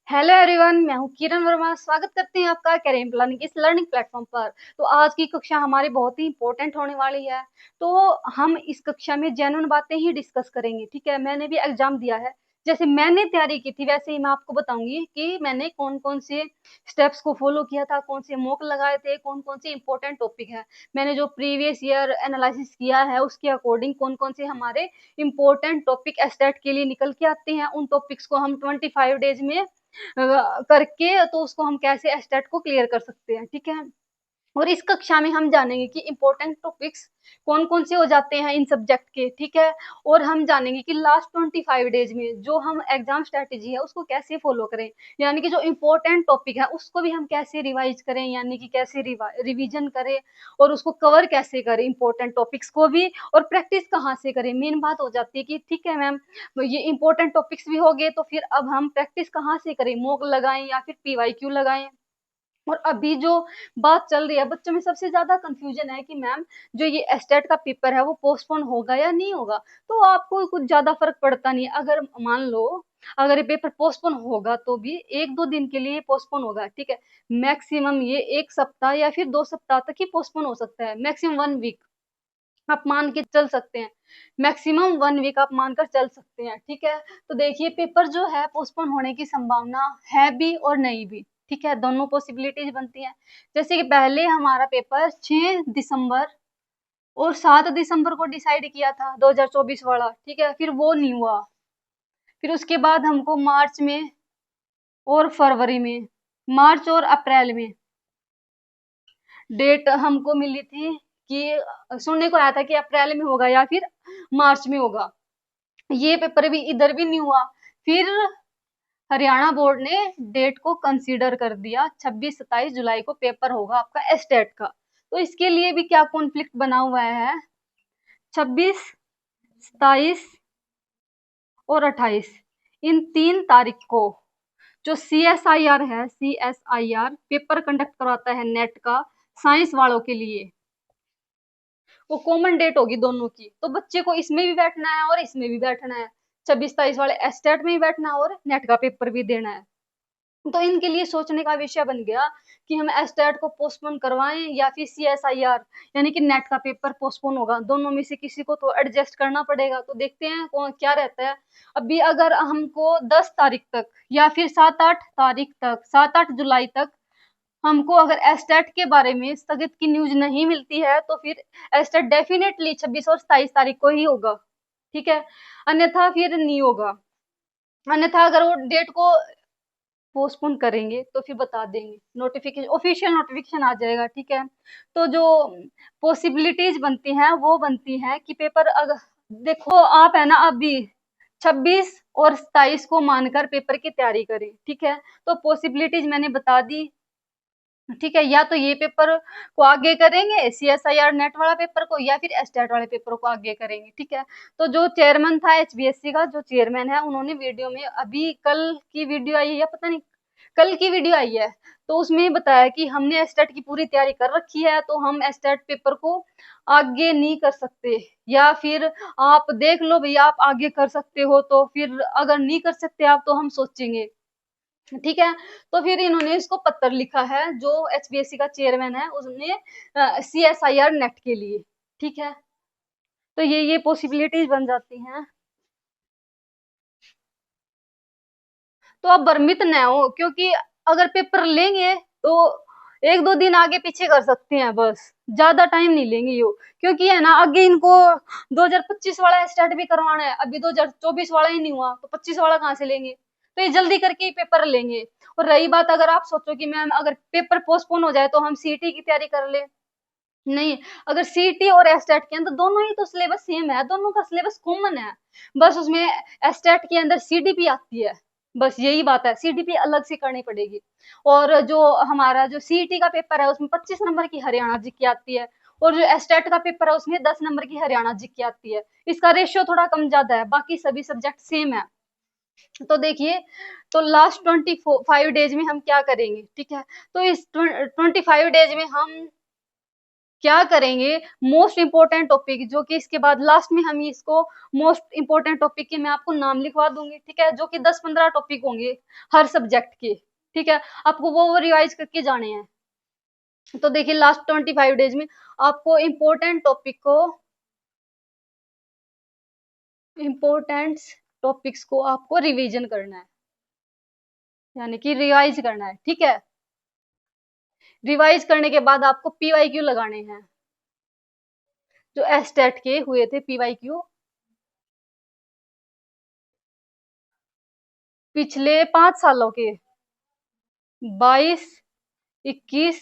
Hello everyone, मैं हूं किरण वर्मा। स्वागत करते हैं आपका करियर प्लानिंग इस लर्निंग प्लेटफॉर्म पर। तो आज की कक्षा हमारी बहुत ही इंपॉर्टेंट होने वाली है। तो हम इस कक्षा में जेन्युइन बातें ही डिस्कस करेंगे। ठीक है, मैंने भी एग्जाम दिया है, जैसे मैंने तैयारी की थी वैसे ही मैं आपको बताऊंगी कि मैंने कौन कौन से स्टेप्स को फॉलो किया था, कौन से मॉक लगाए थे, कौन कौन से इंपॉर्टेंट टॉपिक है। मैंने जो प्रीवियस ईयर एनालिसिस किया है उसके अकॉर्डिंग कौन कौन से हमारे इंपॉर्टेंट टॉपिक एस्टेट के लिए निकल के आते हैं, उन टॉपिक्स को हम 25 डेज में करके तो उसको हम कैसे एस्टेट को क्लियर कर सकते हैं। ठीक है, और इस कक्षा में हम जानेंगे कि इंपॉर्टेंट टॉपिक्स कौन कौन से हो जाते हैं इन सब्जेक्ट के। ठीक है, और हम जानेंगे कि लास्ट 25 डेज में जो हम एग्जाम स्ट्रेटेजी है उसको कैसे फॉलो करें, यानी कि जो इंपॉर्टेंट टॉपिक है उसको भी हम कैसे रिवाइज करें, यानी कि कैसे रिवीजन करें और उसको कवर कैसे करें इंपॉर्टेंट टॉपिक्स को भी, और प्रैक्टिस कहाँ से करें। मेन बात हो जाती है कि ठीक है मैम, ये इंपॉर्टेंट टॉपिक्स भी हो गए तो फिर अब हम प्रैक्टिस कहाँ से करें, मॉक लगाएं या फिर पीवाईक्यू लगाएं। और अभी जो बात चल रही है, बच्चों में सबसे ज्यादा कंफ्यूजन है कि मैम जो ये एस्टेट का पेपर है वो पोस्टपोन होगा या नहीं होगा। तो आपको कुछ ज्यादा फर्क पड़ता नहीं, अगर मान लो अगर ये पेपर पोस्टपोन होगा तो भी 1-2 दिन के लिए पोस्टपोन होगा। ठीक है, मैक्सिमम ये 1 सप्ताह या फिर 2 सप्ताह तक ही पोस्टपोन हो सकता है, मैक्सिमम 1 वीक आप मान के चल सकते हैं। मैक्सिमम 1 वीक आप मानकर चल सकते हैं। ठीक है, तो देखिए पेपर जो है पोस्टपोन होने की संभावना है भी और नहीं भी। ठीक है, दोनों पॉसिबिलिटीज बनती हैं। जैसे कि पहले हमारा पेपर 6 दिसंबर और 7 दिसंबर को डिसाइड किया था 2024 वाला। ठीक है, फिर वो नहीं हुआ। फिर उसके बाद हमको मार्च में और फरवरी में, मार्च और अप्रैल में डेट हमको मिली थी कि सुनने को आया था कि अप्रैल में होगा या फिर मार्च में होगा। ये पेपर भी इधर भी नहीं हुआ। फिर हरियाणा बोर्ड ने डेट को कंसीडर कर दिया, 26-27 जुलाई को पेपर होगा आपका एस्टेट का। तो इसके लिए भी क्या कॉन्फ्लिक्ट बना हुआ है, 26, 27 और 28 इन 3 तारीख को जो CSIR है, CSIR पेपर कंडक्ट करवाता है नेट का साइंस वालों के लिए, वो कॉमन डेट होगी दोनों की। तो बच्चे को इसमें भी बैठना है और इसमें भी बैठना है, 26-27 वाले एस्टेट में भी बैठना है और नेट का पेपर भी देना है। तो इनके लिए सोचने का विषय बन गया कि हम एस्टेट को पोस्टपोन करवाएं या फिर CSIR यानी कि नेट का पेपर पोस्टपोन होगा। दोनों में से किसी को तो एडजस्ट करना पड़ेगा। तो देखते हैं कौन क्या रहता है। अभी अगर हमको 10 तारीख तक या फिर 7-8 तारीख तक, 7-8 जुलाई तक हमको अगर एस्टेट के बारे में स्थगित की न्यूज नहीं मिलती है तो फिर एस्टेट डेफिनेटली 26 और 27 तारीख को ही होगा। ठीक है, अन्यथा फिर नहीं होगा। अन्यथा अगर वो डेट को पोस्टपोन करेंगे तो फिर बता देंगे, नोटिफिकेशन ऑफिशियल नोटिफिकेशन आ जाएगा। ठीक है, तो जो पॉसिबिलिटीज बनती हैं वो बनती हैं कि पेपर अगर देखो आप है ना अभी 26 और 27 को मानकर पेपर की तैयारी करें। ठीक है, तो पॉसिबिलिटीज मैंने बता दी। ठीक है, या तो ये पेपर को आगे करेंगे CSIR नेट वाला पेपर को, या फिर एस्टेट वाले पेपर को आगे करेंगे। ठीक है, तो जो चेयरमैन था HBSC का, जो चेयरमैन है, उन्होंने वीडियो में अभी कल की वीडियो आई है या पता नहीं कल की वीडियो आई है, तो उसमें बताया कि हमने एस्टेट की पूरी तैयारी कर रखी है तो हम एस्टेट पेपर को आगे नहीं कर सकते, या फिर आप देख लो भैया आप आगे कर सकते हो, तो फिर अगर नहीं कर सकते आप तो हम सोचेंगे। ठीक है, तो फिर इन्होंने इसको पत्र लिखा है, जो HBSC का चेयरमैन है उसने CSIR नेट के लिए। ठीक है, तो ये पॉसिबिलिटीज बन जाती हैं। तो आप भ्रमित न हो, क्योंकि अगर पेपर लेंगे तो 1-2 दिन आगे पीछे कर सकते हैं, बस ज्यादा टाइम नहीं लेंगे यो। क्योंकि है ना आगे इनको 2025 वाला स्टार्ट भी करवाना है, अभी 2024 वाला ही नहीं हुआ तो 25 वाला कहाँ से लेंगे। तो ये जल्दी करके ही पेपर लेंगे। और रही बात अगर आप सोचो कि मैम अगर पेपर पोस्टपोन हो जाए तो हम CT की तैयारी कर ले, नहीं, अगर CT और एस्टेट के अंदर दोनों ही तो सिलेबस सेम है, दोनों का सिलेबस कॉमन है। बस उसमें एस्टेट के अंदर CDP आती है, बस यही बात है, CDP अलग से करनी पड़ेगी। और जो हमारा जो CET का पेपर है उसमें 25 नंबर की हरियाणा जीके आती है, और जो एस्टेट का पेपर है उसमें 10 नंबर की हरियाणा जीके आती है। इसका रेशियो थोड़ा कम ज्यादा है, बाकी सभी सब्जेक्ट सेम है। तो देखिए, तो लास्ट 25 डेज में हम क्या करेंगे। ठीक है, तो इस 25 डेज में हम क्या करेंगे, मोस्ट इंपोर्टेंट टॉपिक, जो कि इसके बाद लास्ट में हम इसको मोस्ट इंपोर्टेंट टॉपिक के मैं आपको नाम लिखवा दूंगी, ठीक है, जो कि 10-15 टॉपिक होंगे हर सब्जेक्ट के, ठीक है, आपको वो रिवाइज करके जाने हैं। तो देखिए लास्ट 25 डेज में आपको इम्पोर्टेंट टॉपिक्स को आपको रिवीजन करना है, यानी कि रिवाइज करना है, ठीक है। रिवाइज करने के बाद आपको पीवाईक्यू लगाने हैं, जो एस्टेट के हुए थे पीवाईक्यू पिछले 5 सालों के, 22, 21,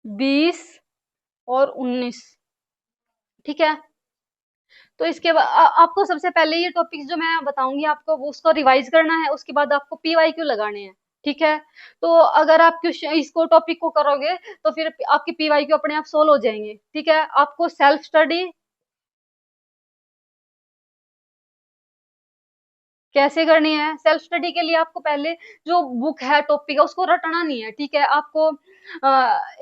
20 और 19, ठीक है। तो इसके बाद आपको सबसे पहले ये टॉपिक्स जो मैं बताऊंगी आपको वो उसको रिवाइज करना है, उसके बाद आपको पीवाईक्यू लगाने हैं, ठीक है। तो अगर आप इसको टॉपिक को करोगे तो फिर आपके पीवाईक्यू अपने आप सोल्व हो जाएंगे, ठीक है। आपको सेल्फ स्टडी कैसे करनी है, सेल्फ स्टडी के लिए आपको पहले जो बुक है टॉपिक है उसको रटना नहीं है, ठीक है। आपको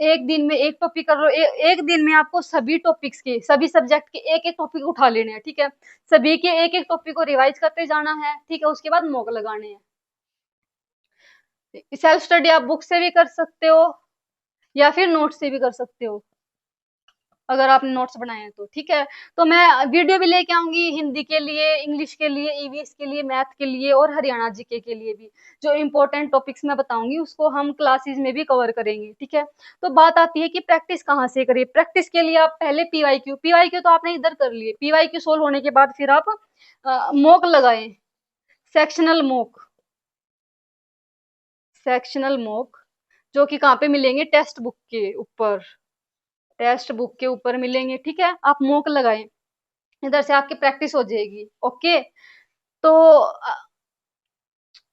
एक दिन में एक टॉपिक कर लो, एक दिन में आपको सभी टॉपिक्स के, सभी सब्जेक्ट के एक एक टॉपिक उठा लेने हैं, ठीक है। सभी के एक एक टॉपिक को रिवाइज करते जाना है, ठीक है। उसके बाद मॉक लगाने हैं। सेल्फ स्टडी आप बुक से भी कर सकते हो या फिर नोट से भी कर सकते हो, अगर आपने नोट्स बनाए हैं तो, ठीक है। तो मैं वीडियो भी लेके आऊंगी हिंदी के लिए, इंग्लिश के लिए, ईवीएस के लिए, मैथ के लिए और हरियाणा जीके के लिए भी। जो इंपॉर्टेंट टॉपिक्स मैं बताऊंगी उसको हम क्लासेस में भी कवर करेंगे, ठीक है। तो बात आती है कि प्रैक्टिस कहाँ से करिए। प्रैक्टिस के लिए आप पहले पीवाईक्यू तो आपने इधर कर लिए, पीवाईक्यू सोल्व होने के बाद फिर आप मॉक लगाए, सेक्शनल मॉक, सेक्शनल मॉक, जो कि कहाँ पे मिलेंगे, टेक्स्ट बुक के ऊपर, टेक्स्ट बुक के ऊपर मिलेंगे, ठीक है। आप मॉक लगाएं, इधर से आपकी प्रैक्टिस हो जाएगी, ओके। तो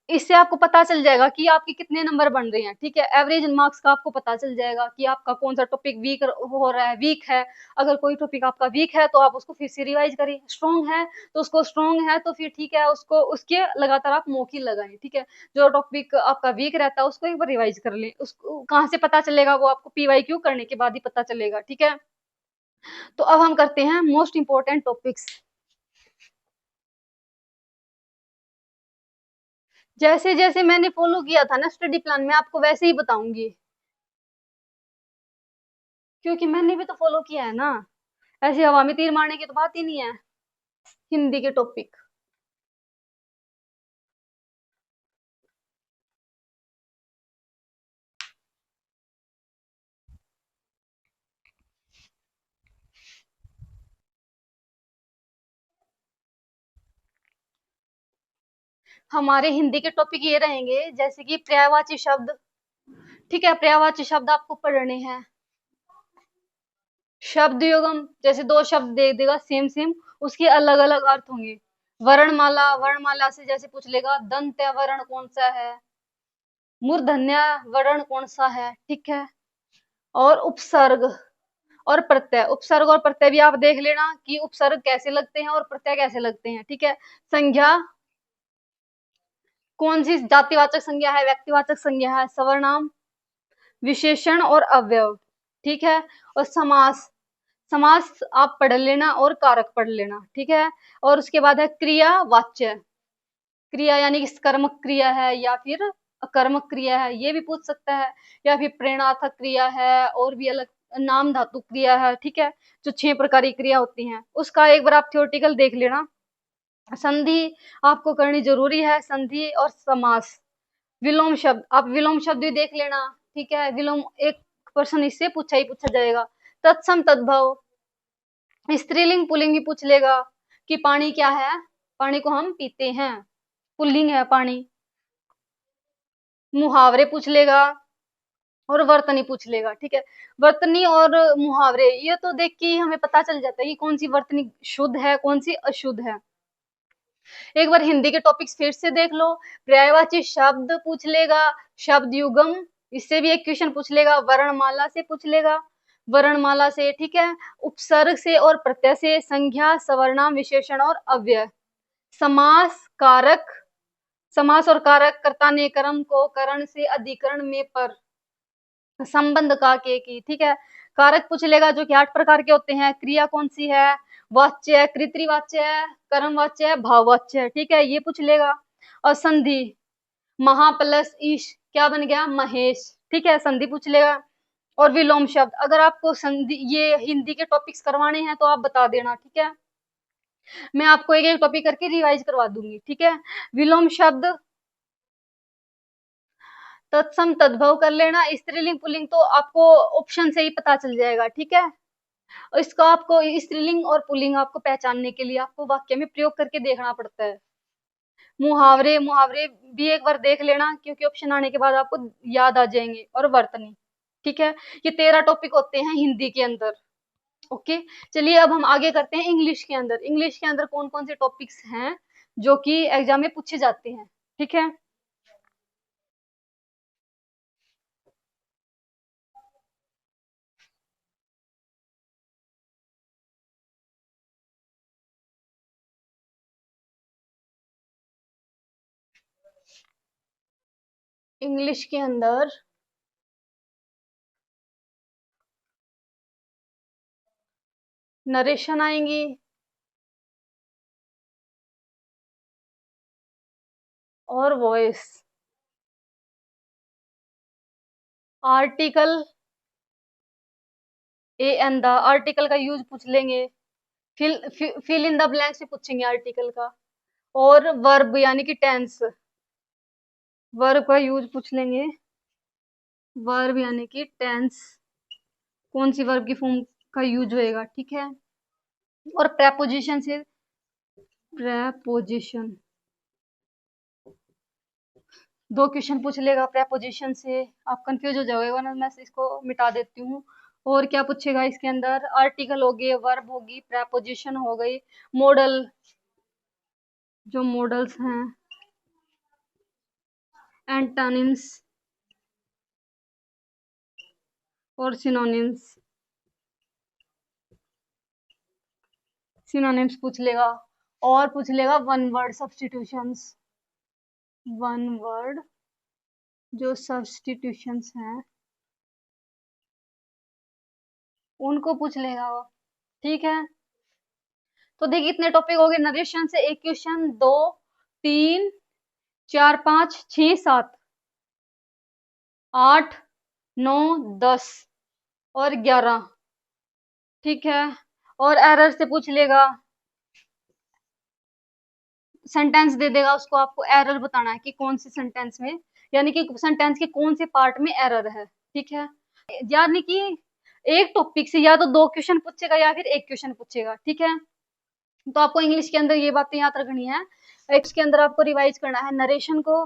इससे आपको पता चल जाएगा कि आपके कितने नंबर बन रहे हैं, ठीक है। एवरेज मार्क्स का आपको पता चल जाएगा कि आपका कौन सा टॉपिक वीक हो रहा है, वीक है। अगर कोई टॉपिक आपका वीक है तो आप उसको फिर से रिवाइज करें, स्ट्रॉन्ग है तो उसको, स्ट्रॉन्ग है तो फिर ठीक है, उसको उसके लगातार आप मॉक ही लगाएं, ठीक है। जो टॉपिक आपका वीक रहता है उसको एक बार रिवाइज कर लें। उसको कहाँ से पता चलेगा, वो आपको पीवाईक्यू करने के बाद ही पता चलेगा, ठीक है। तो अब हम करते हैं मोस्ट इंपोर्टेंट टॉपिक्स। जैसे जैसे मैंने फॉलो किया था ना स्टडी प्लान, मैं आपको वैसे ही बताऊंगी, क्योंकि मैंने भी तो फॉलो किया है ना। ऐसे हवा में तीर मारने की तो बात ही नहीं है। हिंदी के टॉपिक, हमारे हिंदी के टॉपिक ये रहेंगे, जैसे कि पर्यायवाची शब्द, ठीक है। पर्यायवाची शब्द आपको पढ़ने हैं। शब्द युगम, जैसे दो शब्द दे देगा सेम सेम, उसके अलग अलग अर्थ होंगे। वर्णमाला, वर्णमाला से जैसे पूछ लेगा दंत्य वर्ण कौन सा है, मूर्धन्य वर्ण कौन सा है, ठीक है। और उपसर्ग और प्रत्यय, उपसर्ग और प्रत्यय भी आप देख लेना कि उपसर्ग कैसे लगते हैं और प्रत्यय कैसे लगते हैं, ठीक है। संज्ञा, कौन सी जातिवाचक संज्ञा है, व्यक्तिवाचक संज्ञा है, सर्वनाम, विशेषण और अवयव, ठीक है। और समास, समास आप पढ़ लेना और कारक पढ़ लेना, ठीक है। और उसके बाद है क्रिया वाच्य, क्रिया यानी कि कर्मक क्रिया है या फिर अकर्मक क्रिया है, ये भी पूछ सकता है, या फिर प्रेरणार्थक क्रिया है, और भी अलग नाम धातु क्रिया है, ठीक है। जो 6 प्रकार की क्रिया होती हैं उसका एक बार आप थ्योरेटिकल देख लेना। संधि आपको करनी जरूरी है, संधि और समास। विलोम शब्द, आप विलोम शब्द भी देख लेना, ठीक है। विलोम एक पर्सन इससे पूछा ही पूछा जाएगा। तत्सम तद्भव, स्त्रीलिंग पुल्लिंग भी पूछ लेगा कि पानी क्या है, पानी को हम पीते हैं, पुल्लिंग है पानी। मुहावरे पूछ लेगा और वर्तनी पूछ लेगा, ठीक है। वर्तनी और मुहावरे ये तो देख के ही हमें पता चल जाता है कि कौन सी वर्तनी शुद्ध है कौन सी अशुद्ध है। एक बार हिंदी के टॉपिक्स फिर से देख लो। पर्यायवाची शब्द पूछ लेगा, शब्द युगम, इससे भी एक क्वेश्चन पूछ लेगा, वर्णमाला से पूछ लेगा, वर्णमाला से, ठीक है। उपसर्ग से और प्रत्यय से, संज्ञा, सवर्नाम, विशेषण और अव्यय। समास, कारक, समास और कारक, कर्ता ने कर्म को करण से अधिकरण में पर, संबंध का के की, ठीक है। कारक पूछ लेगा जो कि 8 प्रकार के होते हैं। क्रिया कौन सी है, वाच्य है, कृतवाच्य है, कर्मवाच्य है, भाववाच्य है, ठीक है, ये पूछ लेगा। और संधि, महा प्लस ईश क्या बन गया, महेश, ठीक है, संधि पूछ लेगा। और विलोम शब्द, अगर आपको संधि ये हिंदी के टॉपिक्स करवाने हैं तो आप बता देना, ठीक है, मैं आपको एक एक टॉपिक करके रिवाइज करवा दूंगी, ठीक है। विलोम शब्द तत्सम तद्भव कर लेना, स्त्रीलिंग पुल्लिंग तो आपको ऑप्शन से ही पता चल जाएगा, ठीक है। इसका आपको स्त्रीलिंग और पुल्लिंग आपको पहचानने के लिए आपको वाक्य में प्रयोग करके देखना पड़ता है। मुहावरे, मुहावरे भी एक बार देख लेना क्योंकि ऑप्शन आने के बाद आपको याद आ जाएंगे। और वर्तनी, ठीक है, ये 13 टॉपिक होते हैं हिंदी के अंदर। ओके, चलिए अब हम आगे करते हैं इंग्लिश के अंदर। इंग्लिश के अंदर कौन कौन से टॉपिक्स हैं जो कि एग्जाम में पूछे जाते हैं, ठीक है। इंग्लिश के अंदर नरेशन आएंगी, और voice, article, A and the, article का यूज पूछ लेंगे। फिल इन द ब्लैंक से पूछेंगे आर्टिकल का। और वर्ब यानी कि टेंस, वर्ब का यूज पूछ लेंगे। वर्ब यानी कि टेंस, कौन सी वर्ब की फॉर्म का यूज होएगा, ठीक है। और प्रेपोजिशन से, प्रेपोजिशन 2 क्वेश्चन पूछ लेगा प्रेपोजिशन से, आप कंफ्यूज हो जाओगे वरना मैं इसको मिटा देती हूँ। और क्या पूछेगा इसके अंदर, आर्टिकल हो गए, वर्ब होगी, प्रेपोजिशन हो गई, मॉडल, जो मॉडल्स हैं, एंटोनिम्स और सिनोनिम्स, सिनोनिम्स पूछ लेगा। और पूछ लेगा one word substitutions, one word जो सब्स्टिट्यूशंस हैं उनको पूछ लेगा वो, ठीक है। तो देखिए इतने टॉपिक हो गए, नरेशन से एक क्वेश्चन, 2, 3, 4, 5, 6, 7, 8, 9, 10 और 11, ठीक है। और एरर से पूछ लेगा, सेंटेंस दे देगा उसको, आपको एरर बताना है कि कौन सी सेंटेंस में, यानी कि सेंटेंस के कौन से पार्ट में एरर है, ठीक है। यानी कि एक टॉपिक से या तो 2 क्वेश्चन पूछेगा या फिर 1 क्वेश्चन पूछेगा, ठीक है। तो आपको इंग्लिश के अंदर ये बातें याद रखनी है। इसके अंदर आपको रिवाइज करना है नरेशन को,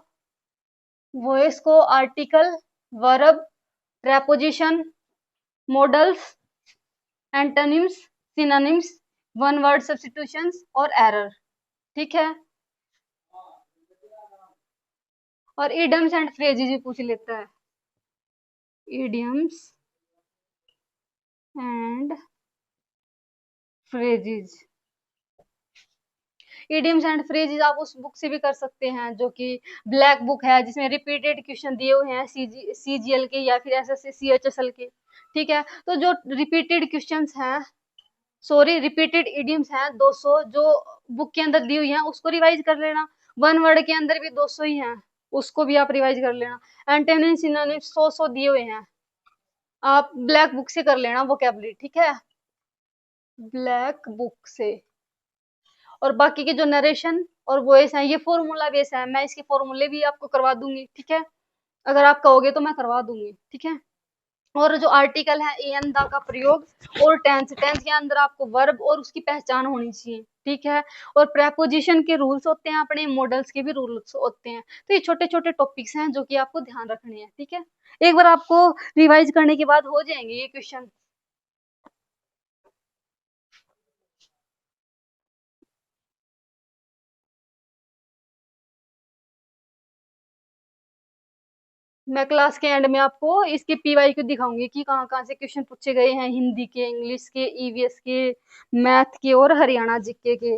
वॉइस को, article, verb, preposition, models, antonyms, synonyms, one word substitutions और एरर, ठीक है। और इडियम्स एंड फ्रेजेस भी पूछ लेता है, idioms and phrases. Idioms and phrases आप उस बुक से भी कर सकते हैं जो कि ब्लैक बुक है, जिसमें रिपीटेड क्वेश्चन दिए हुए हैं सीजीएल के या फिर एसएससी सीएचएसएल के, ठीक है। तो जो रिपीटेड क्वेश्चंस हैं, सॉरी रिपीटेड इडियम्स हैं 200 जो बुक के अंदर दी हुई हैं, उसको रिवाइज कर लेना। वन वर्ड के अंदर भी 200 ही हैं, उसको भी आप रिवाइज कर लेना। एंटोनिम सिनोनिम 100 दिए हुए हैं, आप ब्लैक बुक से कर लेना वोकेबलरी, ठीक है, ब्लैक बुक से। और बाकी के जो नरेशन और वॉइस हैं ये फॉर्मूला बेस है, मैं इसके फॉर्मूले भी आपको करवा दूंगी, ठीक है, अगर आप कहोगे तो मैं करवा दूंगी, ठीक है। और जो आर्टिकल है ए एन द का प्रयोग, और टेंस, टेंस के अंदर आपको वर्ब और उसकी पहचान होनी चाहिए, ठीक है। और प्रेपोजिशन के रूल्स होते हैं अपने, मॉडल्स के भी रूल्स होते हैं। तो ये छोटे छोटे टॉपिक्स हैं जो कि आपको ध्यान रखने हैं, ठीक है। एक बार आपको रिवाइज करने के बाद हो जाएंगे ये क्वेश्चन। मैं क्लास के एंड में आपको इसके पीवाईक्यू दिखाऊंगी कि कहाँ कहाँ से क्वेश्चन पूछे गए हैं, हिंदी के, इंग्लिश के, ईवीएस के, मैथ के और हरियाणा जीके के।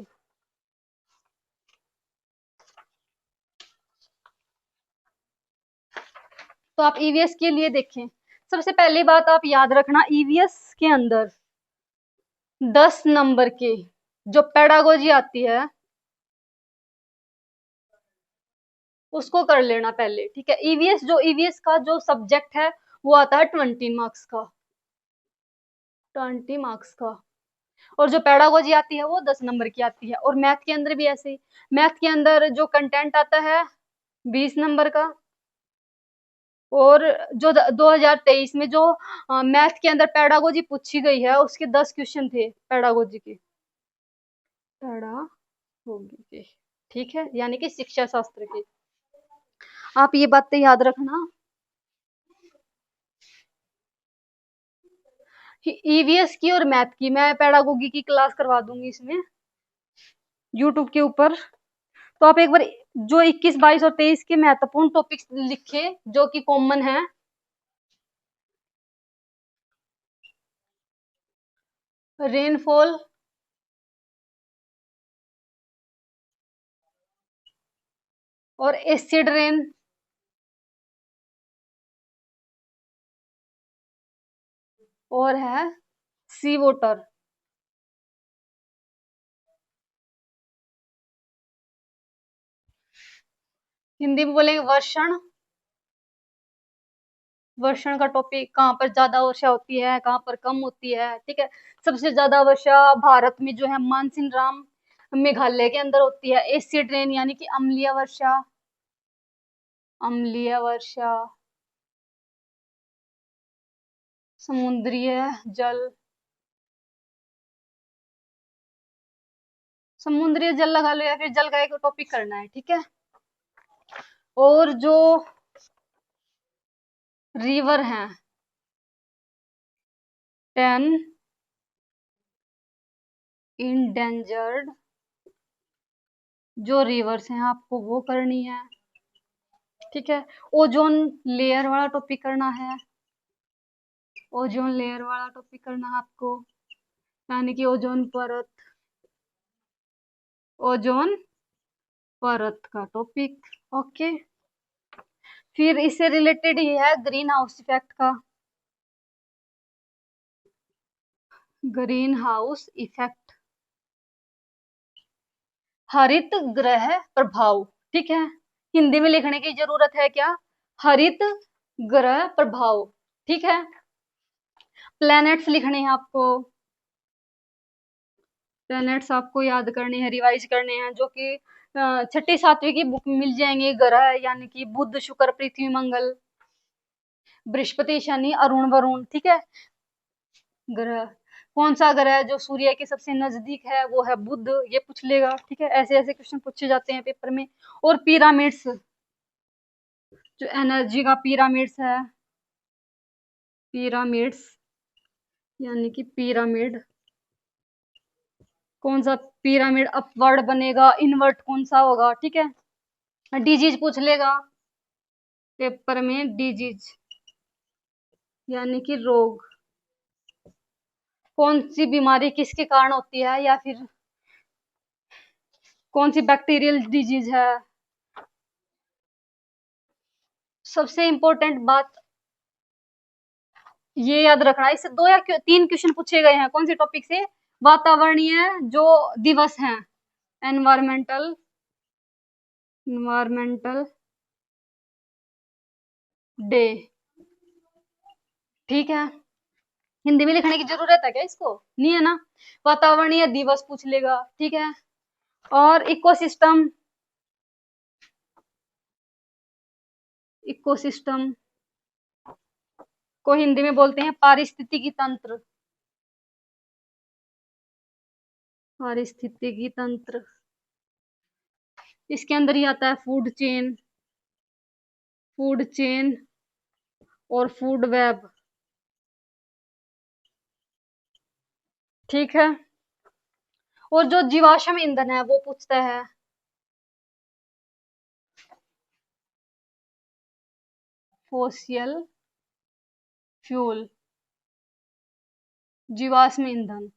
तो आप ईवीएस के लिए देखें, सबसे पहली बात आप याद रखना, ईवीएस के अंदर 10 नंबर की जो पेडागोजी आती है उसको कर लेना पहले, ठीक है। ईवीएस का जो सब्जेक्ट है वो आता है 20 मार्क्स का, 20 मार्क्स का। और जो पेडागोजी आती है वो 10 नंबर की आती है। और मैथ के अंदर भी ऐसे ही, मैथ के अंदर जो कंटेंट आता है 20 नंबर का। और जो 2023 में जो मैथ के अंदर पेडागोजी पूछी गई है उसके 10 क्वेश्चन थे पेडागोजी के, पेडागोजी के, ठीक है, यानी कि शिक्षा शास्त्र के। आप ये बातें याद रखना। ईवीएस की और मैथ की मैं पेडागोगी की क्लास करवा दूंगी इसमें यूट्यूब के ऊपर। तो आप एक बार जो 21, 22 और 23 के महत्वपूर्ण टॉपिक्स लिखे जो कि कॉमन है। रेनफॉल, और एसिड रेन, और है सी वाटर। हिंदी में बोलेंगे वर्षण। वर्षण का टॉपिक, कहाँ पर ज्यादा वर्षा होती है, कहाँ पर कम होती है, ठीक है। सबसे ज्यादा वर्षा भारत में जो है मानसिन राम मेघालय के अंदर होती है। एसिड रेन यानी कि अम्लीय वर्षा, अम्लीय वर्षा। समुद्रीय जल, समुद्रीय जल लगा लो या फिर जल का एक टॉपिक करना है, ठीक है। और जो रिवर हैं 10 इंडेंजर्ड जो रिवर्स हैं आपको वो करनी है, ठीक है। ओजोन लेयर वाला टॉपिक करना है, ओजोन लेयर वाला टॉपिक करना है आपको, यानी कि ओजोन परत, ओजोन परत का टॉपिक, ओके। फिर इससे रिलेटेड ही है ग्रीन हाउस इफेक्ट का, ग्रीन हाउस इफेक्ट, हरित ग्रह प्रभाव, ठीक है। हिंदी में लिखने की जरूरत है क्या, हरित ग्रह प्रभाव, ठीक है। प्लैनेट्स लिखने हैं आपको, प्लैनेट्स आपको याद करने हैं, रिवाइज करने हैं, जो कि छठी सातवीं की बुक में मिल जाएंगे। ग्रह यानी कि बुध शुक्र पृथ्वी मंगल, बृहस्पति शनि अरुण वरुण, ठीक है। ग्रह, कौन सा ग्रह जो सूर्य के सबसे नजदीक है वो है बुध, ये पूछ लेगा, ठीक है। ऐसे ऐसे क्वेश्चन पूछे जाते हैं पेपर में। और पिरामिड्स, जो एनर्जी का पिरामिड्स है, पिरामिड्स यानी कि पिरामिड, कौन सा पिरामिड अपवर्ड बनेगा, इनवर्ट कौन सा होगा, ठीक है। डिजीज पूछ लेगा पेपर में, डिजीज यानी कि रोग, कौन सी बीमारी किसके कारण होती है, या फिर कौन सी बैक्टीरियल डिजीज है। सबसे इंपॉर्टेंट बात ये याद रखना, इससे 2 या 3 क्वेश्चन पूछे गए हैं, कौन से टॉपिक से, वातावरणीय जो दिवस हैं, एनवायरमेंटल, एनवायरमेंटल डे, ठीक है। हिंदी में लिखने की जरूरत है क्या इसको, नहीं है ना। वातावरणीय दिवस पूछ लेगा, ठीक है। और इकोसिस्टम, इकोसिस्टम को हिंदी में बोलते हैं पारिस्थितिकी तंत्र, पारिस्थितिकी तंत्र। इसके अंदर ही आता है फूड चेन, फूड चेन और फूड वेब, ठीक है। और जो जीवाश्म ईंधन है वो पूछता है, फोसियल फ्यूल, जीवाश्म ईंधन,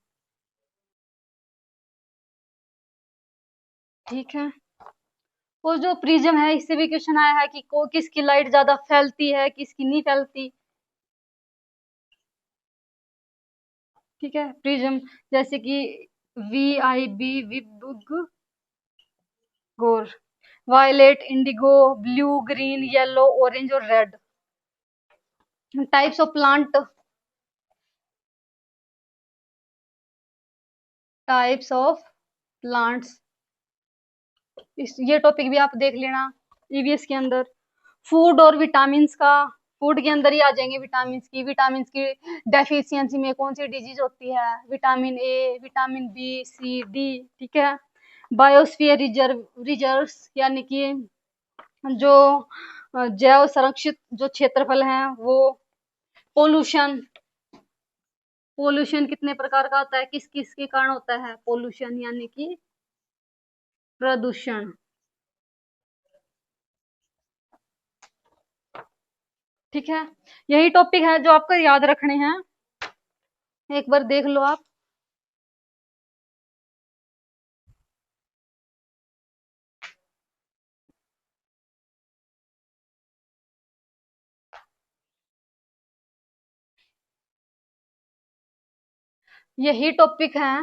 ठीक है। और जो प्रिज्म है इससे भी क्वेश्चन आया है कि किसकी लाइट ज्यादा फैलती है किसकी नहीं फैलती, ठीक है। प्रिज्म जैसे कि VIB, विबुग, गोर, violet, indigo, blue, green, yellow, orange और red. Types of plant, types of plants, इस ये टॉपिक भी आप देख लेना ईवीएस के अंदर। फूड और विटामिन का, फूड के अंदर ही आ जाएंगे विटामिन की डेफिशिएंसी में कौन सी डिजीज होती है, vitamin A, vitamin B, C, D, ठीक है। बायोस्फीयर रिजर्व्स यानी कि जो जैव संरक्षित जो क्षेत्रफल है वो। पोल्यूशन, पोल्यूशन कितने प्रकार का होता है, किस किस के कारण होता है पोल्यूशन, यानी कि प्रदूषण। ठीक है, यही टॉपिक है जो आपको याद रखने हैं, एक बार देख लो आप। यही टॉपिक है,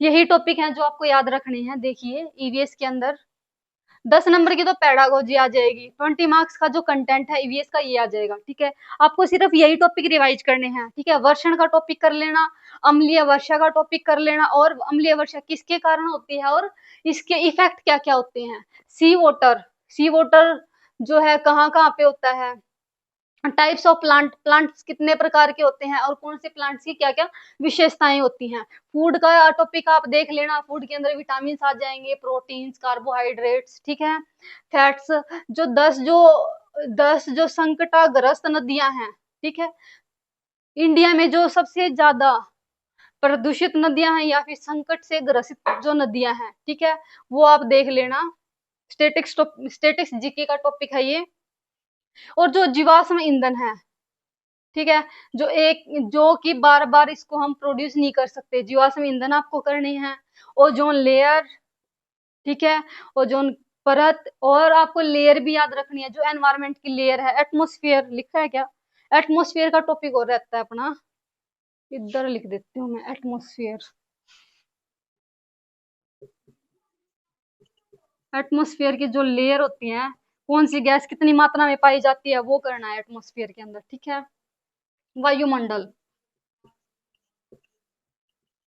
यही टॉपिक है जो आपको याद रखने हैं। देखिए ईवीएस के अंदर 10 नंबर की तो पेडागोजी आ जाएगी, 20 मार्क्स का जो कंटेंट है ईवीएस का ये आ जाएगा। ठीक है, आपको सिर्फ यही टॉपिक रिवाइज करने हैं। ठीक है, वर्षण का टॉपिक कर लेना, अम्लीय वर्षा का टॉपिक कर लेना, और अम्लीय वर्षा किसके कारण होती है और इसके इफेक्ट क्या क्या होते हैं। सी वाटर, सी वाटर जो है कहाँ कहाँ पे होता है। टाइप्स ऑफ प्लांट्स कितने प्रकार के होते हैं और कौन से प्लांट्स की क्या क्या विशेषताएं होती हैं। फूड का टॉपिक आप देख लेना, फूड के अंदर विटामिन आ जाएंगे, प्रोटीन्स, कार्बोहाइड्रेट्स, ठीक है। फैट्स, जो 10 जो संकटाग्रस्त नदियां हैं, ठीक है, इंडिया में जो सबसे ज्यादा प्रदूषित नदियां हैं या फिर संकट से ग्रसित जो नदियां हैं, ठीक है, वो आप देख लेना। स्टेटिक्स जीके का टॉपिक है ये। और जो जीवाश्म ईंधन है, ठीक है, जो कि बार बार इसको हम प्रोड्यूस नहीं कर सकते, जीवाश्म ईंधन आपको करने हैं। ओजोन लेयर, ठीक है, ओजोन परत, और आपको लेयर भी याद रखनी है, जो एनवायरमेंट की लेयर है। एटमोस्फियर लिखा है क्या, एटमोस्फियर का टॉपिक और रहता है अपना, इधर लिख देती हूँ मैं एटमोस्फियर। एटमोस्फियर की जो लेयर होती है, कौन सी गैस कितनी मात्रा में पाई जाती है, वो करना है एटमोस्फियर के अंदर। ठीक है, वायुमंडल,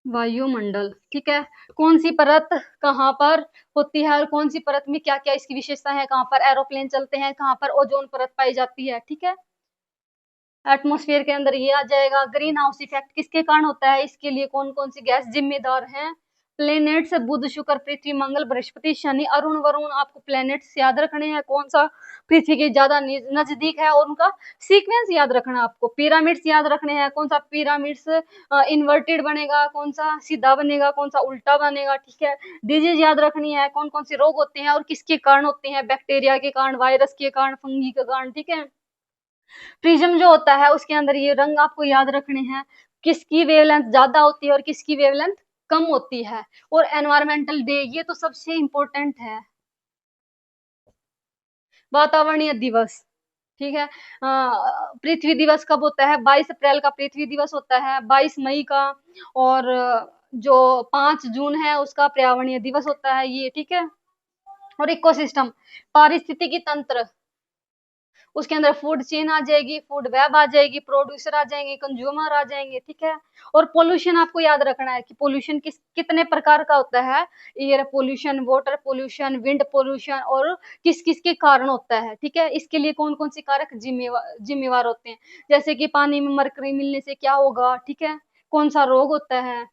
वायुमंडल, ठीक है, कौन सी परत कहाँ पर होती है और कौन सी परत में क्या क्या इसकी विशेषता है, कहाँ पर एरोप्लेन चलते हैं, कहाँ पर ओजोन परत पाई जाती है। ठीक है, एटमॉस्फेयर के अंदर ये आ जाएगा। ग्रीन हाउस इफेक्ट किसके कारण होता है, इसके लिए कौन कौन सी गैस जिम्मेदार है। प्लेनेट्स, बुध, शुक्र, पृथ्वी, मंगल, बृहस्पति, शनि, अरुण, वरुण, आपको प्लेनेट्स याद रखने हैं, कौन सा पृथ्वी के ज्यादा नजदीक है और उनका सीक्वेंस याद रखना आपको। पिरामिड्स याद रखने हैं, कौन सा पिरामिड्स इन्वर्टेड बनेगा, कौन सा सीधा बनेगा, कौन सा उल्टा बनेगा। ठीक है, डिजीज याद रखनी है, कौन कौन से रोग होते हैं और किसके कारण होते हैं, बैक्टीरिया के कारण, वायरस के कारण, फंगी के कारण। ठीक है, प्रिज्म जो होता है उसके अंदर ये रंग आपको याद रखने हैं, किसकी वेवलेंथ ज्यादा होती है और किसकी वेवलेंथ कम होती है। और एनवायरमेंटल डे, ये तो सबसे इंपॉर्टेंट है, वातावरणीय दिवस। ठीक है, पृथ्वी दिवस कब होता है, 22 अप्रैल का पृथ्वी दिवस होता है, 22 मई का, और जो 5 जून है उसका पर्यावरणीय दिवस होता है ये। ठीक है, और इकोसिस्टम, पारिस्थितिकी तंत्र, उसके अंदर फूड चेन आ जाएगी, फूड वेब आ जाएगी, प्रोड्यूसर आ जाएंगे, कंज्यूमर आ जाएंगे। ठीक है, और पोल्यूशन आपको याद रखना है कि पोल्यूशन कितने प्रकार का होता है, air pollution, water pollution, wind pollution, और किस किस के कारण होता है। ठीक है, इसके लिए कौन कौन से कारक जिम्मेवार होते हैं, जैसे कि पानी में मरकरी मिलने से क्या होगा, ठीक है, कौन सा रोग होता है।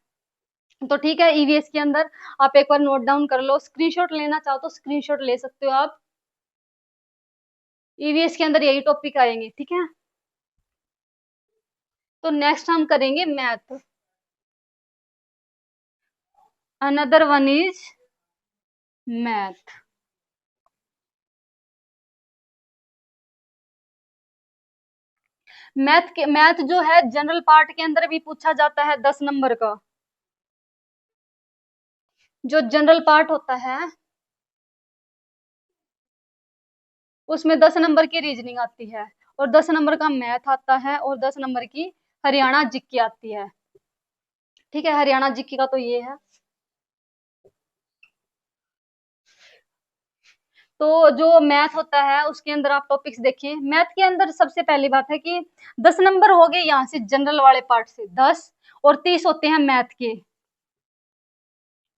तो ठीक है, ईवीएस के अंदर आप एक बार नोट डाउन कर लो, स्क्रीनशॉट लेना चाहो तो स्क्रीनशॉट ले सकते हो आप। ईवीएस के अंदर यही टॉपिक आएंगे। ठीक है, तो नेक्स्ट हम करेंगे math. Another one is math. Math जो है जनरल पार्ट के अंदर भी पूछा जाता है 10 नंबर का। जो जनरल पार्ट होता है उसमें 10 नंबर की रीजनिंग आती है, और 10 नंबर का मैथ आता है और 10 नंबर की हरियाणा जीके आती है। ठीक है, हरियाणा जीके का तो ये है। तो जो मैथ होता है उसके अंदर आप टॉपिक्स देखिए। मैथ के अंदर सबसे पहली बात है कि 10 नंबर हो गए यहाँ से जनरल वाले पार्ट से 10 और 30 होते हैं मैथ के,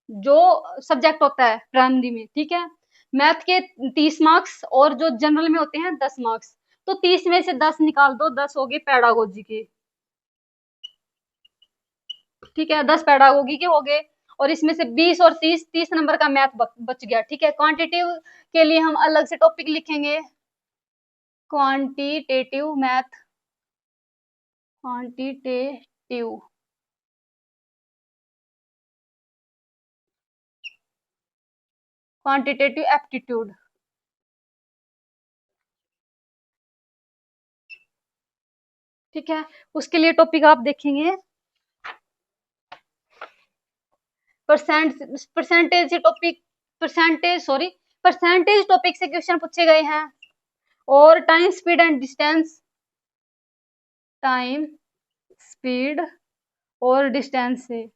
जो सब्जेक्ट होता है प्राइमरी में। ठीक है, मैथ के 30 मार्क्स और जो जनरल में होते हैं 10 मार्क्स। तो 30 में से 10 निकाल दो, 10 हो गए पेडागोजी के। ठीक है, 10 पेडागोगी के हो गए और इसमें से 20 और 30, 30 नंबर का मैथ बच गया। ठीक है, क्वांटिटेटिव के लिए हम अलग से टॉपिक लिखेंगे, quantitative math, quantitative. Quantitative aptitude. ठीक है, उसके लिए टॉपिक आप देखेंगे परसेंटेज टॉपिक, परसेंटेज टॉपिक से क्वेश्चन पूछे गए हैं। और time speed and distance, time speed और डिस्टेंस से,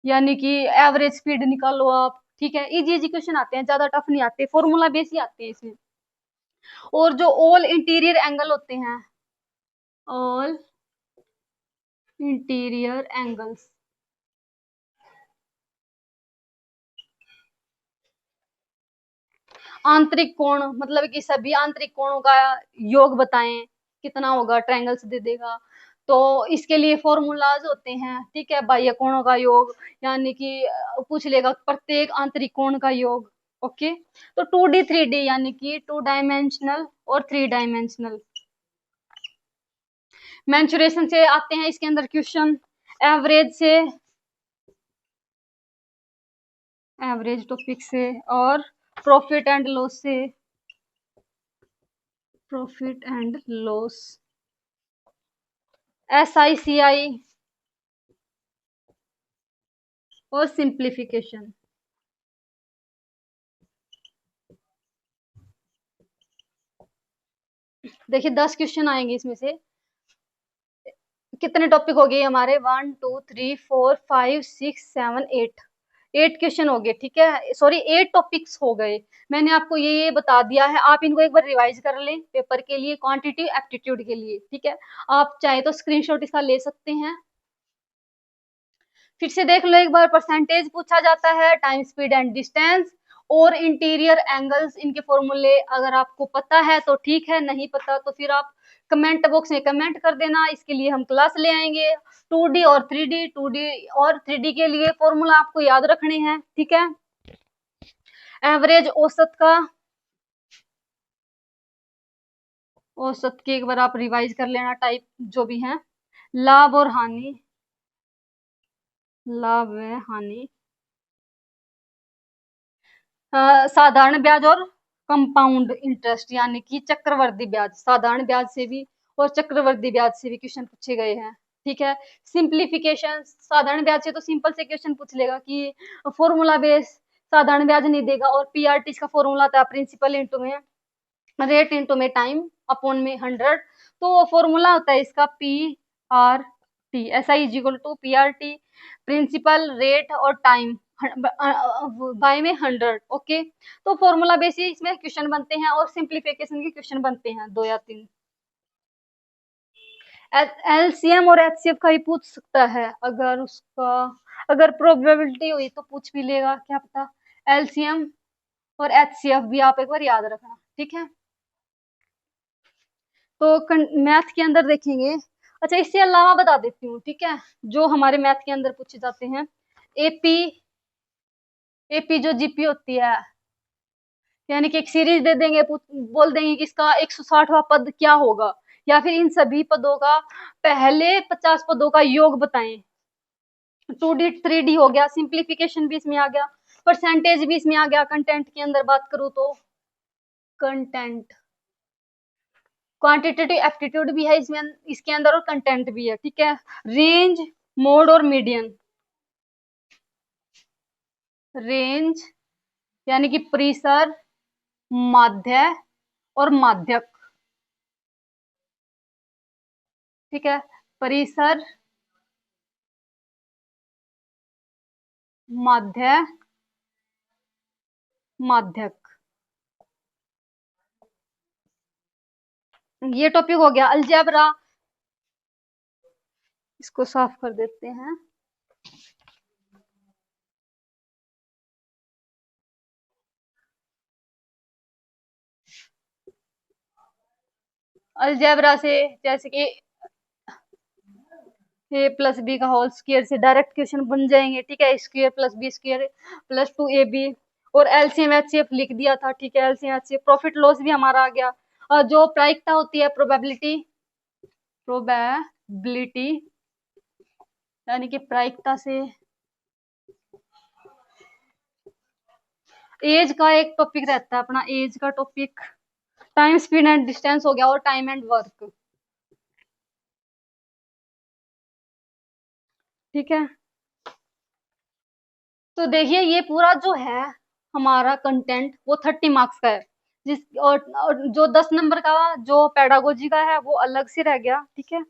यानी कि एवरेज स्पीड निकालो आप। ठीक है, इजी इजी क्वेश्चन आते हैं, ज्यादा टफ नहीं आते, फॉर्मूला बेस ही आते हैं इसमें। और जो ऑल इंटीरियर एंगल होते हैं, ऑल इंटीरियर एंगल्स, आंतरिक कोण, मतलब कि सभी आंतरिक कोणों का योग बताएं, कितना होगा, ट्रायंगल्स दे देगा। तो इसके लिए फॉर्मूलाज होते हैं। ठीक है, बाह्य कोणों का योग, यानी कि पूछ लेगा प्रत्येक आंतरिक कोण का योग। ओके, तो 2D 3D यानी कि 2 डायमेंशनल और 3 डायमेंशनल। मेंसुरेशन से आते हैं इसके अंदर क्वेश्चन, एवरेज से, एवरेज टॉपिक से, और प्रॉफिट एंड लॉस से, प्रॉफिट एंड लॉस, SICI और सिंप्लीफिकेशन। देखिए 10 क्वेश्चन आएंगे इसमें से। कितने टॉपिक हो गए हमारे, 1 2 3 4 5 6 7 8, 8 क्वेश्चन हो गए। ठीक है, सॉरी 8 टॉपिक्स हो गए। मैंने आपको ये बता दिया है, आप इनको एक बार रिवाइज कर लें पेपर के लिए, क्वांटिटी एप्टीट्यूड के लिए। ठीक है, आप चाहे तो स्क्रीनशॉट इसका ले सकते हैं। फिर से देख लो एक बार, परसेंटेज पूछा जाता है, टाइम स्पीड एंड डिस्टेंस और इंटीरियर एंगल्स, इनके फॉर्मूले अगर आपको पता है तो ठीक है, नहीं पता तो फिर आप कमेंट बॉक्स में कमेंट कर देना, इसके लिए हम क्लास ले आएंगे। 2D और 3D, 2D और 3D के लिए फॉर्मूला आपको याद रखने हैं। ठीक है, एवरेज औसत का, औसत के एक बार आप रिवाइज कर लेना, टाइप जो भी है, लाभ और हानि, लाभ व हानि, साधारण ब्याज और कंपाउंड इंटरेस्ट, यानी कि चक्रवर्ती ब्याज, साधारण ब्याज से भी और चक्रवर्ती ब्याज से भी क्वेश्चन पूछे गए हैं। ठीक है, सिंप्लीफिकेशन, साधारण ब्याज से तो सिंपल से क्वेश्चन पूछ लेगा कि फॉर्मूला बेस साधारण ब्याज नहीं देगा, और PRT का फॉर्मूला था प्रिंसिपल इंटू में रेट इंटू में टाइम अपॉन में 100। तो फॉर्मूला होता है इसका PRT, SI is equal to PRT, principal rate और टाइम बाय में 100। ओके, तो फॉर्मूला बेसिस इसमें क्वेश्चन बनते हैं और सिंप्लीफिकेशन के क्वेश्चन बनते हैं 2 या 3। LCM और HCF का ही पूछ सकता है, अगर उसका अगर प्रोबेबिलिटी हुई तो पूछ भी लेगा, क्या पता। LCM और HCF भी आप एक बार याद रखना। ठीक है, तो मैथ के अंदर देखेंगे। अच्छा, इससे अलावा बता देती हूँ। ठीक है, जो हमारे मैथ के अंदर पूछे जाते हैं, एपी, एपी जो जीपी होती है, यानी कि एक सीरीज दे देंगे, बोल देंगे कि इसका 160वां पद क्या होगा, या फिर इन सभी पदों का पहले 50 पदों का योग बताएं। 2D 3D हो गया, सिंप्लीफिकेशन भी इसमें आ गया, परसेंटेज भी इसमें आ गया। कंटेंट की अंदर बात करूं तो कंटेंट, क्वांटिटेटिव एप्टीट्यूड भी है इसमें, इसके अंदर, और कंटेंट भी है। ठीक है, रेंज, मोड और मीडियन, रेंज यानी कि परिसर, माध्य और माध्यक, ठीक है, परिसर, माध्य, माध्यक। ये टॉपिक हो गया। अलजेब्रा, इसको साफ कर देते हैं। अलजेब्रा से जैसे कि ए प्लस बी का होल स्क्वायर से डायरेक्ट क्वेश्चन बन जाएंगे। ठीक है, square plus B square plus 2ab, और एलसीएम एचसीएफ लिख दिया था। ठीक है, एलसीएम एचसीएफ, प्रॉफिट लॉस भी हमारा आ गया। और जो प्रायिकता होती है, प्रोबेबिलिटी, प्रोबेबिलिटी यानी कि प्रायिकता से एज का एक टॉपिक रहता है अपना, एज का topic. Time, speed and distance हो गया, और टाइम एंड वर्क। ठीक है, तो देखिए ये पूरा जो है हमारा कंटेंट वो 30 मार्क्स का है। और जो 10 नंबर का जो पेडागोजी का है वो अलग से रह गया। ठीक है,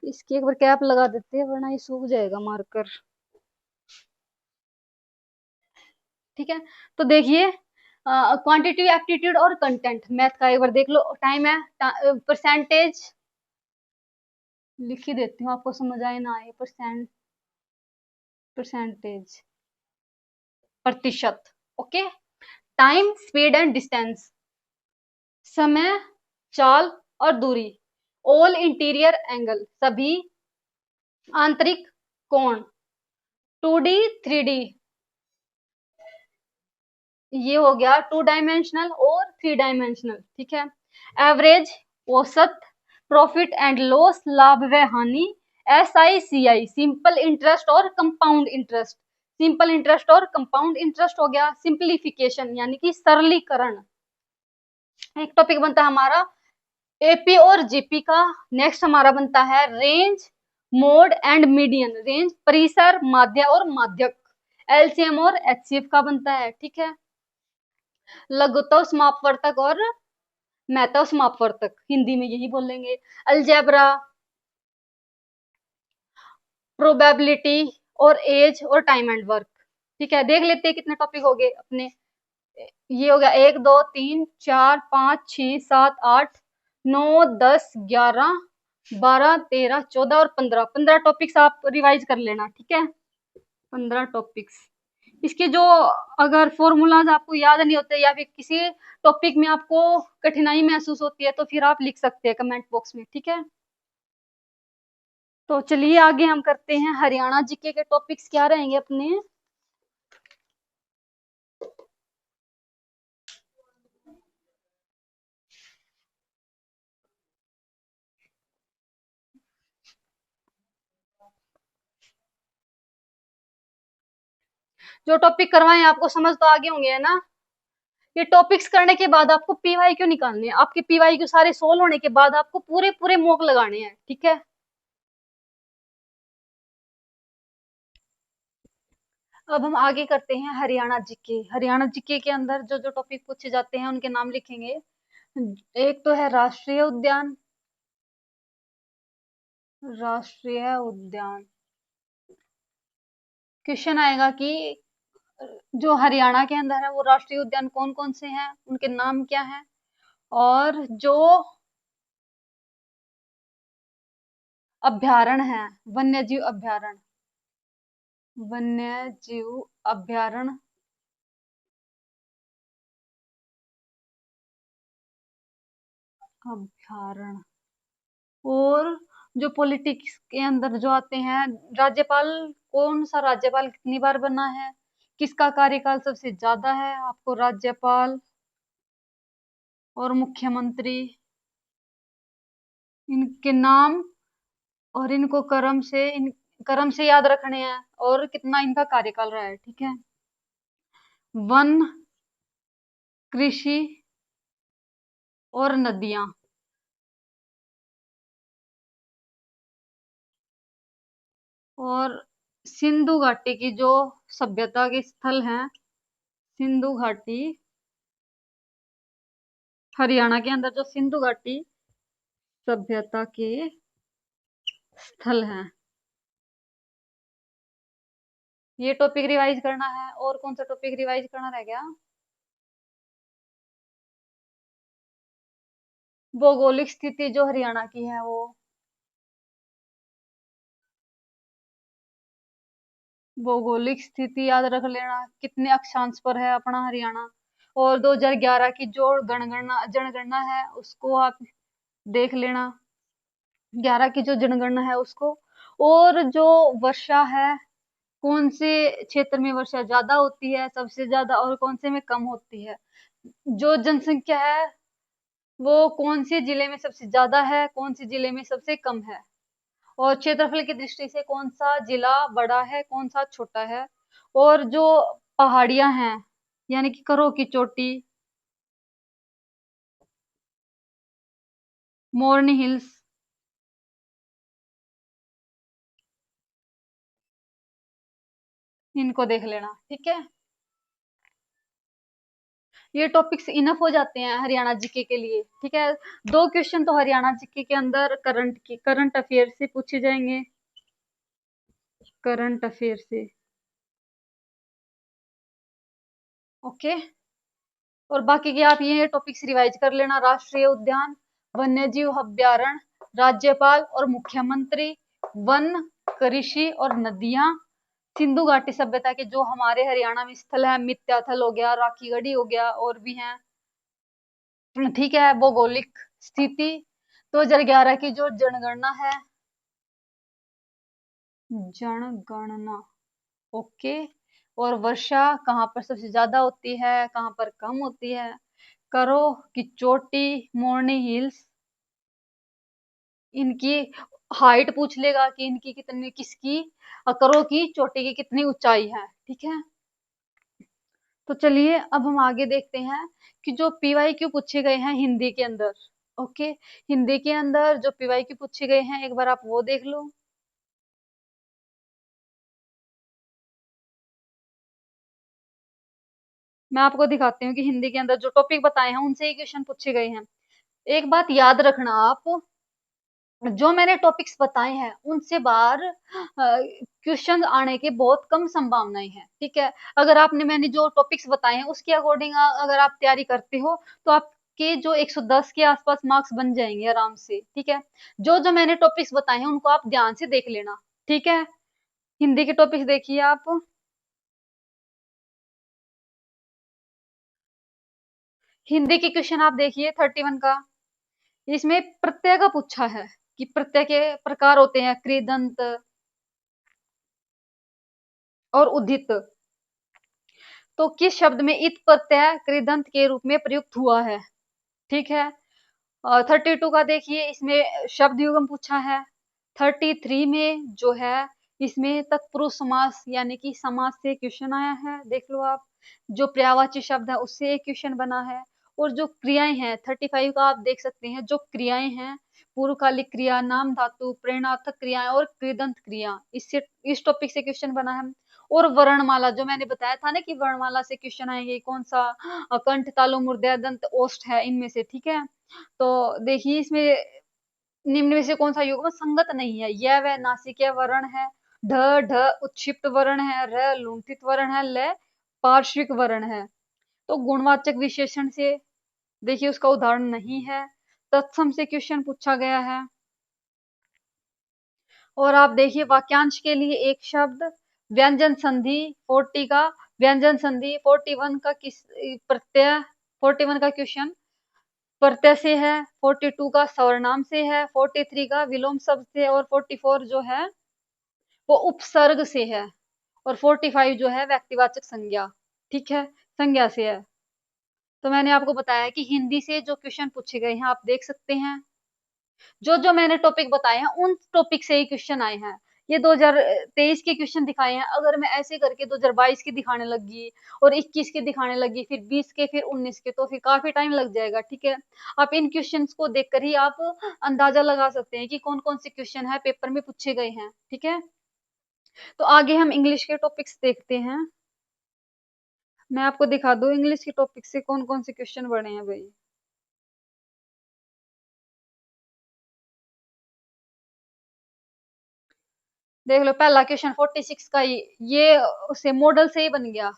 इसकी एक बार कैप लगा देते हैं वरना ये सूख जाएगा मार्कर। ठीक है, तो देखिए क्वांटिटी, एप्टीट्यूड और कंटेंट मैथ का एक बार देख लो। टाइम है, परसेंटेज लिख ही देती हूँ, आपको समझ आए ना आए। परसेंटेज, प्रतिशत। Okay, time, speed and distance, समय, चाल और दूरी। ऑल इंटीरियर एंगल, सभी आंतरिक कोण। 2D, 3D, ये हो गया 2 डायमेंशनल और 3 डायमेंशनल। ठीक है, एवरेज, औसत, प्रॉफिट एंड लॉस, लाभ व हानि, SICI, सिंपल इंटरेस्ट और कंपाउंड इंटरेस्ट। सिंपल इंटरेस्ट और कंपाउंड इंटरेस्ट हो गया। सिंप्लीफिकेशन यानी कि सरलीकरण। एक टॉपिक बनता है हमारा एपी और जीपी का। नेक्स्ट हमारा बनता है range, mode and median. Range, परिसर, माध्य और माध्यक। एलसीएम और एचसीएफ का बनता है। ठीक है, लघुत्तम समापवर्तक और महत्तम समापवर्तक, हिंदी में यही बोलेंगे। अलजेब्रा, प्रोबेबिलिटी और एज और टाइम एंड वर्क। ठीक है, देख लेते हैं कितने टॉपिक हो गए अपने। ये हो गया 1 2 3 4 5 6 7 8 9 10 11 12 13 14 और 15। 15 टॉपिक्स आप रिवाइज कर लेना। ठीक है, 15 टॉपिक्स। इसके जो अगर फॉर्मूलाज आपको याद नहीं होते या फिर किसी टॉपिक में आपको कठिनाई महसूस होती है तो फिर आप लिख सकते हैं कमेंट बॉक्स में। ठीक है, तो चलिए आगे हम करते हैं। हरियाणा जीके के टॉपिक्स क्या रहेंगे अपने। जो टॉपिक करवाए आपको समझ तो आगे होंगे, है ना। ये टॉपिक्स करने के बाद आपको पीवाई क्यों निकालने हैं। आपके पीवाई क्यू सारे सोल्व होने के बाद आपको पूरे पूरे मॉक लगाने हैं। ठीक है, अब हम आगे करते हैं हरियाणा जीके। हरियाणा जीके के अंदर जो जो टॉपिक पूछे जाते हैं उनके नाम लिखेंगे। एक तो है राष्ट्रीय उद्यान, राष्ट्रीय उद्यान। क्वेश्चन आएगा कि जो हरियाणा के अंदर है वो राष्ट्रीय उद्यान कौन कौन से हैं, उनके नाम क्या हैं, और जो अभ्यारण्य है, वन्य जीव अभ्यारण्य, वन्य जीव अभ्यारण्य, अभ्यारण्य। और जो पॉलिटिक्स के अंदर जो आते हैं, राज्यपाल, कौन सा राज्यपाल कितनी बार बना है, किसका कार्यकाल सबसे ज्यादा है, आपको राज्यपाल और मुख्यमंत्री, इनके नाम और इनको क्रम से याद रखने हैं, और कितना इनका कार्यकाल रहा है। ठीक है, वन, कृषि और नदियां। और सिंधु घाटी की जो सभ्यता के स्थल हैं, सिंधु घाटी, हरियाणा के अंदर जो सिंधु घाटी सभ्यता के स्थल हैं। ये टॉपिक रिवाइज करना है। और कौन सा टॉपिक रिवाइज करना रह गया? भौगोलिक स्थिति जो हरियाणा की है वो। भौगोलिक स्थिति याद रख लेना, कितने अक्षांश पर है अपना हरियाणा। और 2011 की जो जनगणना है उसको आप देख लेना। 11 की जो जनगणना है उसको। और जो वर्षा है, कौन से क्षेत्र में वर्षा ज्यादा होती है सबसे ज्यादा, और कौन से में कम होती है। जो जनसंख्या है वो कौन से जिले में सबसे ज्यादा है, कौन से जिले में सबसे कम है। और क्षेत्रफल की दृष्टि से कौन सा जिला बड़ा है, कौन सा छोटा है। और जो पहाड़ियां हैं, यानी कि करों की चोटी, मोरनी हिल्स, इनको देख लेना। ठीक है, ये टॉपिक्स इनफ हो जाते हैं हरियाणा जीके के लिए। ठीक है, 2 क्वेश्चन तो हरियाणा जीके के अंदर करंट अफेयर से पूछे जाएंगे। करंट अफेयर से। ओके। और बाकी के आप ये टॉपिक्स रिवाइज कर लेना। राष्ट्रीय उद्यान, वन्यजीव अभ्यारण्य, राज्यपाल और मुख्यमंत्री, वन, कृषि और नदियां, सिंधु घाटी सभ्यता के जो हमारे हरियाणा में स्थल है, मित्याथल हो गया, राखी गढ़ी हो गया, और भी हैं। ठीक है, भौगोलिक स्थिति, 2011 की जो जनगणना है, जनगणना। ओके। और वर्षा कहाँ पर सबसे ज्यादा होती है, कहाँ पर कम होती है। करो की चोटी, मोरनी हिल्स, इनकी हाइट पूछ लेगा कि इनकी कितनी, किसकी, करो की चोटी की कितनी ऊंचाई है। ठीक है, तो चलिए अब हम आगे देखते हैं कि जो पीवाई क्यू पूछे गए हैं हिंदी के अंदर। ओके, हिंदी के अंदर जो पीवाई क्यू पूछे गए हैं एक बार आप वो देख लो। मैं आपको दिखाती हूँ कि हिंदी के अंदर जो टॉपिक बताए हैं उनसे ही क्वेश्चन पूछे गए हैं। एक बात याद रखना आप, जो मैंने टॉपिक्स बताए हैं उनसे बाहर क्वेश्चन आने की बहुत कम संभावनाएं हैं। ठीक है, अगर आपने मैंने जो टॉपिक्स बताए हैं उसके अकॉर्डिंग अगर आप तैयारी करते हो तो आपके जो 110 के आसपास मार्क्स बन जाएंगे आराम से। ठीक है, जो जो मैंने टॉपिक्स बताए हैं उनको आप ध्यान से देख लेना। ठीक है, हिंदी के टॉपिक्स देखिए आप। हिंदी के क्वेश्चन आप देखिए 31 का। इसमें प्रत्यय का पूछा है कि प्रत्यय के प्रकार होते हैं कृदंत और उदित। तो किस शब्द में इत प्रत्यय कृदंत के रूप में प्रयुक्त हुआ है। ठीक है, 32 का देखिए, इसमें शब्द युग्म पूछा है। 33 में जो है इसमें तत्पुरुष समास यानी कि समास से क्वेश्चन आया है, देख लो आप। जो पर्यायवाची शब्द है उससे एक क्वेश्चन बना है। और जो क्रियाएं हैं 35 का आप देख सकते हैं, जो क्रियाएं हैं पूर्वकालिक क्रिया, नाम धातु, प्रेरणार्थक क्रियाएं और कृदंत क्रिया, इससे इस टॉपिक से क्वेश्चन बना है। और वर्णमाला जो मैंने बताया था ना कि वर्णमाला से क्वेश्चन आएंगे, कौन सा कंठ, तालु, मूर्धन्य, दंत, ओष्ठ है इनमें से। ठीक है, तो देखिए इसमें निम्न में से कौन सा युग्म संगत नहीं है। यह वह नासिकीय वर्ण है, ढ ढ उत्क्षिप्त वर्ण है, र लुंठित वर्ण है, ल पार्श्विक वर्ण है। तो गुणवाचक विशेषण से देखिए उसका उदाहरण नहीं है। तत्सम से क्वेश्चन पूछा गया है। और आप देखिए वाक्यांश के लिए एक शब्द, व्यंजन संधि 40 का, व्यंजन संधि 41 का किस प्रत्यय, 41 का क्वेश्चन प्रत्यय से है, 42 का सवर्नाम से है, 43 का विलोम शब्द से, और 44 जो है वो उपसर्ग से है, और 45 जो है व्यक्तिवाचक संज्ञा। ठीक है, संज्ञा से है। तो मैंने आपको बताया कि हिंदी से जो क्वेश्चन पूछे गए हैं आप देख सकते हैं। जो जो मैंने टॉपिक बताए हैं उन टॉपिक से ही क्वेश्चन आए हैं। ये 2023 के क्वेश्चन दिखाए हैं। अगर मैं ऐसे करके 2022 के दिखाने लगी और 21 के दिखाने लगी, फिर 20 के, फिर 19 के, तो फिर काफी टाइम लग जाएगा। ठीक है, आप इन क्वेश्चंस को देखकर ही आप अंदाजा लगा सकते हैं कि कौन कौन से क्वेश्चन है पेपर में पूछे गए हैं। ठीक है, तो आगे हम इंग्लिश के टॉपिक्स देखते हैं। मैं आपको दिखा दूं इंग्लिश के टॉपिक से कौन कौन से क्वेश्चन बने हैं भाई। देख लो पहला क्वेश्चन 46 का ही, ये उसे मॉडल से ही बन गया।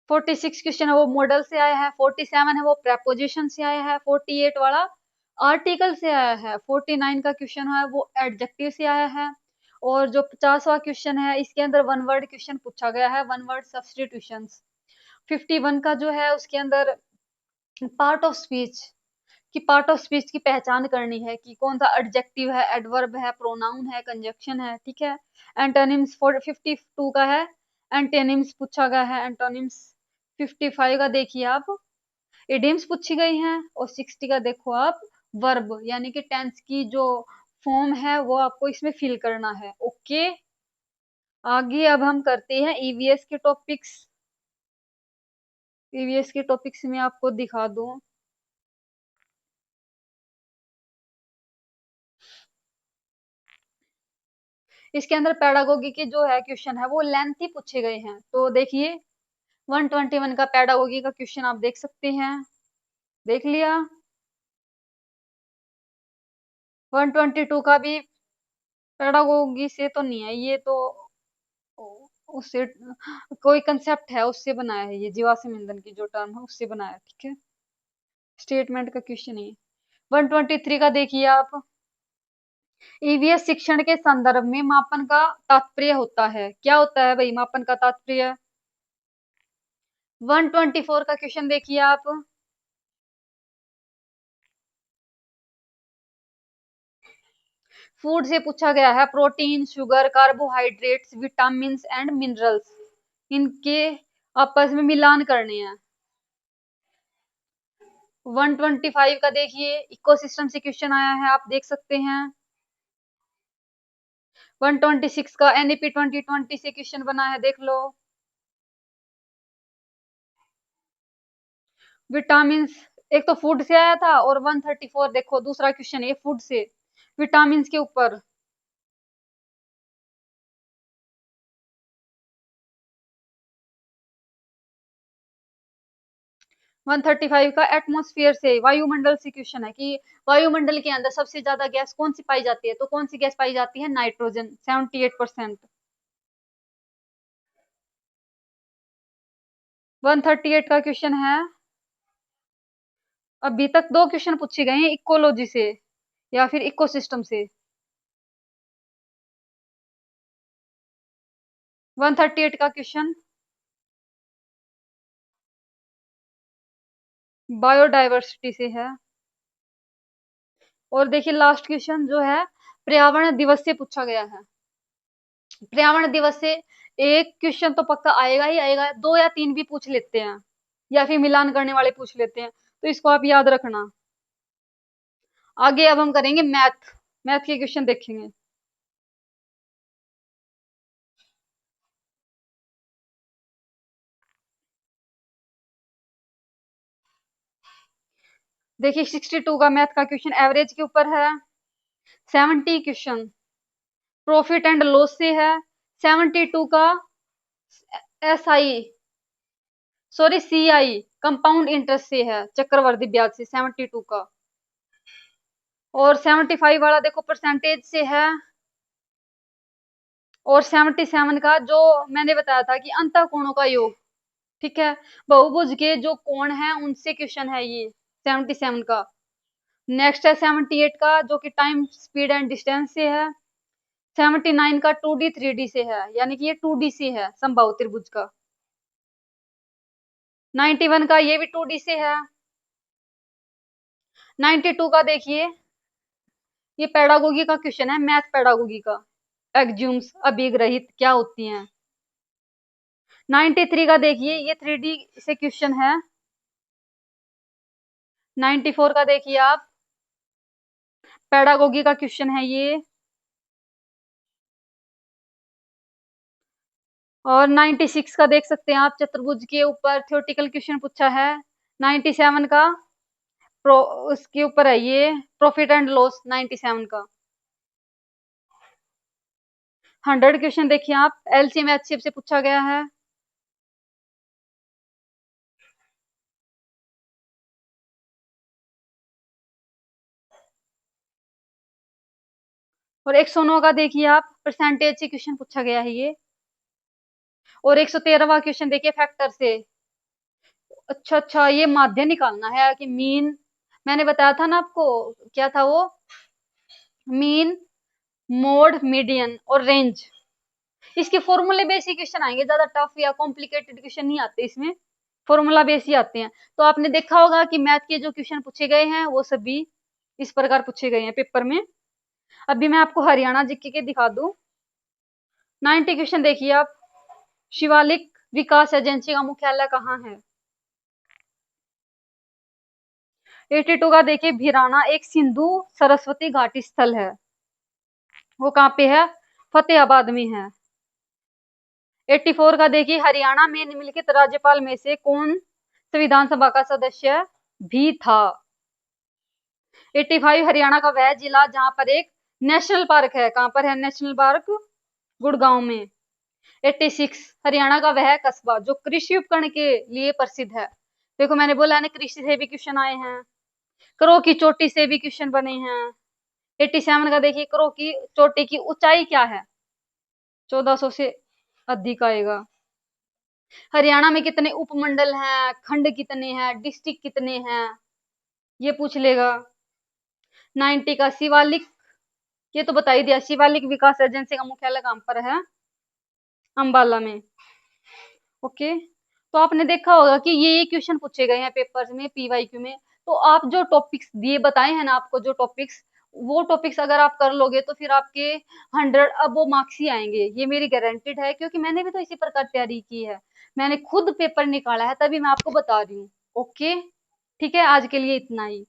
46 क्वेश्चन है वो मॉडल से आया है, 47 है वो प्रेपोजिशन से आया है, 48 वाला आर्टिकल से आया है, 49 का क्वेश्चन है वो एडजेक्टिव से आया है, और जो 50वां क्वेश्चन है इसके अंदर वन वर्ड क्वेश्चन पूछा गया है, वन वर्ड सब्स्टिट्यूशन। 51 का जो है उसके अंदर पार्ट ऑफ स्पीच कि पार्ट ऑफ स्पीच की पहचान करनी है कि कौन सा एडजेक्टिव है, एडवर्ब है, प्रोनाउन है, कंजक्शन है, ठीक है। एंटोनिम्स 52 का है, एंटोनिम्स पूछा गया है, एंटोनिम्स 55 का देखिए आप, इडियम्स पूछी गई हैं, और 60 का देखो आप वर्ब यानी कि टेंस की जो फॉर्म है वो आपको इसमें फिल करना है। ओके, आगे अब हम करते हैं ईवीएस के टॉपिक्स। ईवीएस के टॉपिक्स में आपको दिखा दूं, इसके अंदर पेडागोगी के जो है क्वेश्चन है वो लेंथी पूछे गए हैं। तो देखिए 121 का पेडागोगी का क्वेश्चन आप देख सकते हैं, देख लिया। 122 का भी पेडागोगी से तो नहीं है, ये तो उससे कोई कंसेप्ट है उससे बनाया है, ये जीवाश्म ईंधन की जो टर्म है उससे बनाया है, ठीक है। स्टेटमेंट का क्वेश्चन है। 123 का देखिए आप, ईवीएस शिक्षण के संदर्भ में मापन का तात्पर्य होता है, क्या होता है भाई मापन का तात्पर्य। 124 का क्वेश्चन देखिए आप, फूड से पूछा गया है, protein, sugar, carbohydrates, vitamin and minerals, इनके आपस में मिलान करने हैं। 125 का देखिए इकोसिस्टम से क्वेश्चन आया है, आप देख सकते हैं। 126 का एनईपी 2020 से क्वेश्चन बना है, देख लो। विटामिन एक तो फूड से आया था, और 134 देखो दूसरा क्वेश्चन है फूड से विटामिन के ऊपर। 135 का एटमॉस्फेयर से वायुमंडल से क्वेश्चन है कि वायुमंडल के अंदर सबसे ज्यादा गैस कौन सी पाई जाती है, तो कौन सी गैस पाई जाती है, नाइट्रोजन 78%। 138 का क्वेश्चन है, अभी तक दो क्वेश्चन पूछे गए हैं इकोलॉजी से या फिर इकोसिस्टम से। 138 का क्वेश्चन बायोडाइवर्सिटी से है। और देखिए लास्ट क्वेश्चन जो है पर्यावरण दिवस से पूछा गया है। पर्यावरण दिवस से एक क्वेश्चन तो पक्का आएगा ही आएगा, दो या तीन भी पूछ लेते हैं, या फिर मिलान करने वाले पूछ लेते हैं, तो इसको आप याद रखना। आगे अब हम करेंगे मैथ, मैथ के क्वेश्चन देखेंगे। देखिए 62 का मैथ का क्वेश्चन एवरेज के ऊपर है। 70 क्वेश्चन प्रॉफिट एंड लॉस से है। 72 का SI sorry CI compound interest से है, चक्रवर्ती ब्याज से 72 का। और 75 वाला देखो परसेंटेज से है। और 77 का जो मैंने बताया था कि अंतःकोणों का योग, ठीक है, बहुभुज के जो कोण है उनसे क्वेश्चन है ये 77 का। नेक्स्ट है 78 का जो कि टाइम स्पीड एंड डिस्टेंस से है। 79 का 2D 3D से है, यानी कि ये 2D से है समबाहु त्रिभुज का। 91 का ये भी 2D से है। 92 का देखिए ये पेडागोगी का क्वेश्चन है, मैथ पेडागोगी का, एक्ज्यूम्स अभिग्रहित क्या होती हैं। 93 का देखिए ये 3D से क्वेश्चन है। 94 का देखिए आप पेडागोगी का क्वेश्चन है ये। और 96 का देख सकते हैं आप चतुर्भुज के ऊपर थ्योरेटिकल क्वेश्चन पूछा है। 97 का प्रो उसके ऊपर है ये प्रॉफिट एंड लॉस 97 का। 100 क्वेश्चन देखिए आप एलसीएम एचसीएफ से पूछा गया है। और 109 का देखिए आप, परसेंटेज से क्वेश्चन पूछा गया है ये। और 113वां क्वेश्चन देखिए फैक्टर से। अच्छा, ये माध्य निकालना है कि मीन, मैंने बताया था ना आपको, क्या था वो, मीन, मोड, मीडियन और रेंज। इसके फॉर्मूले बेसिक क्वेश्चन आएंगे, ज्यादा टफ या कॉम्प्लिकेटेड क्वेश्चन नहीं आते इसमें, फॉर्मूला बेस ही आते हैं। तो आपने देखा होगा कि मैथ के जो क्वेश्चन पूछे गए हैं वो सभी इस प्रकार पूछे गए हैं पेपर में। अभी मैं आपको हरियाणा जीके के दिखा दूं। 90 क्वेश्चन देखिए आप, शिवालिक विकास एजेंसी का मुख्यालय कहाँ है? 82 का देखिए, भिराना एक सिंधु सरस्वती घाटी स्थल है, वो कहाँ पे है? फतेहाबाद में है। 84 का देखिए, हरियाणा में निम्नलिखित राज्यपाल में से कौन संविधान सभा का सदस्य भी था? 85, हरियाणा का वह जिला जहां पर एक नेशनल पार्क है, कहां पर है नेशनल पार्क? गुड़गांव में। 86, हरियाणा का वह कस्बा जो कृषि उपकरण के लिए प्रसिद्ध है। देखो मैंने बोला ना, कृषि से भी क्वेश्चन आए हैं। करो की चोटी से भी क्वेश्चन बने हैं। 87 का देखिए, करो की चोटी की ऊंचाई क्या है? 1400 से अधिक आएगा। हरियाणा में कितने उपमंडल हैं, खंड कितने हैं, डिस्ट्रिक्ट कितने हैं, ये पूछ लेगा। 90 का शिवालिक, ये तो बता ही दिया, शिवालिक विकास एजेंसी का मुख्यालय कहां पर है? अंबाला में। ओके, तो आपने देखा होगा कि ये क्वेश्चन पूछे गए हैं पेपर्स में, पीवाईक्यू में। तो आप जो टॉपिक्स दिए बताए हैं ना आपको, जो टॉपिक्स, वो टॉपिक्स अगर आप कर लोगे तो फिर आपके 100 अब वो मार्क्स ही आएंगे, ये मेरी गारंटेड है, क्योंकि मैंने भी तो इसी प्रकार तैयारी की है, मैंने खुद पेपर निकाला है, तभी मैं आपको बता रही हूँ। ओके, ठीक है, आज के लिए इतना ही।